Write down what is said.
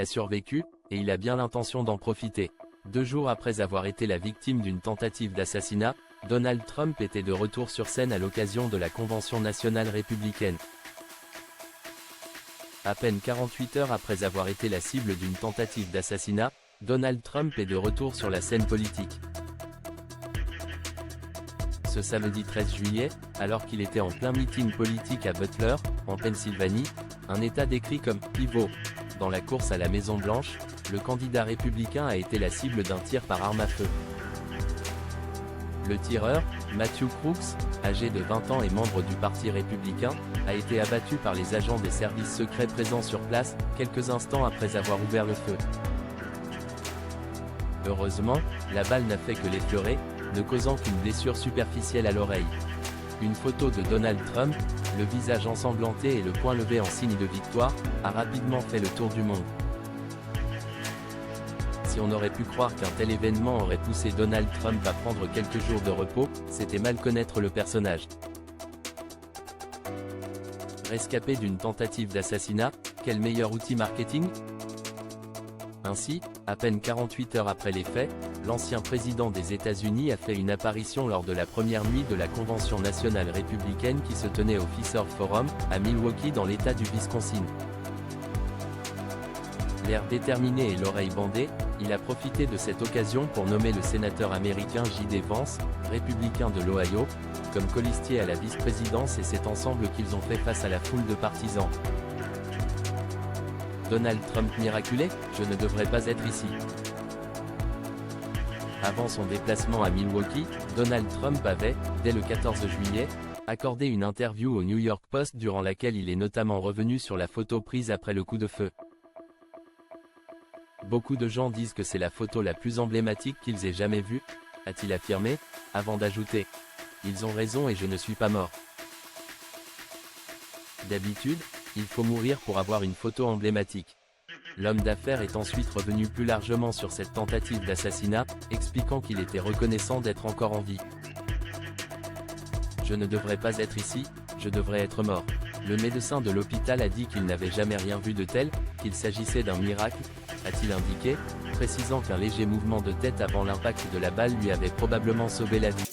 a survécu, et il a bien l'intention d'en profiter. 2 jours après avoir été la victime d'une tentative d'assassinat, Donald Trump était de retour sur scène à l'occasion de la Convention nationale républicaine. À peine 48 heures après avoir été la cible d'une tentative d'assassinat, Donald Trump est de retour sur la scène politique. Ce samedi 13 juillet, alors qu'il était en plein meeting politique à Butler, en Pennsylvanie, un État décrit comme « pivot » dans la course à la Maison-Blanche, le candidat républicain a été la cible d'un tir par arme à feu. Le tireur, Matthew Crooks, âgé de 20 ans et membre du Parti républicain, a été abattu par les agents des services secrets présents sur place, quelques instants après avoir ouvert le feu. Heureusement, la balle n'a fait que l'effleurer, ne causant qu'une blessure superficielle à l'oreille. Une photo de Donald Trump, le visage ensanglanté et le poing levé en signe de victoire, a rapidement fait le tour du monde. Si on aurait pu croire qu'un tel événement aurait poussé Donald Trump à prendre quelques jours de repos, c'était mal connaître le personnage. Rescapé d'une tentative d'assassinat, quel meilleur outil marketing? Ainsi, à peine 48 heures après les faits, l'ancien président des États-Unis a fait une apparition lors de la première nuit de la Convention nationale républicaine qui se tenait au Fiserv Forum, à Milwaukee dans l'État du Wisconsin. L'air déterminé et l'oreille bandée, il a profité de cette occasion pour nommer le sénateur américain J.D. Vance, républicain de l'Ohio, comme colistier à la vice-présidence et c'est ensemble qu'ils ont fait face à la foule de partisans. Donald Trump miraculé, je ne devrais pas être ici. Avant son déplacement à Milwaukee, Donald Trump avait, dès le 14 juillet, accordé une interview au New York Post durant laquelle il est notamment revenu sur la photo prise après le coup de feu. Beaucoup de gens disent que c'est la photo la plus emblématique qu'ils aient jamais vue, a-t-il affirmé, avant d'ajouter « Ils ont raison et je ne suis pas mort ». D'habitude, il faut mourir pour avoir une photo emblématique. L'homme d'affaires est ensuite revenu plus largement sur cette tentative d'assassinat, expliquant qu'il était reconnaissant d'être encore en vie. « Je ne devrais pas être ici, je devrais être mort. » Le médecin de l'hôpital a dit qu'il n'avait jamais rien vu de tel, qu'il s'agissait d'un miracle, a-t-il indiqué, précisant qu'un léger mouvement de tête avant l'impact de la balle lui avait probablement sauvé la vie.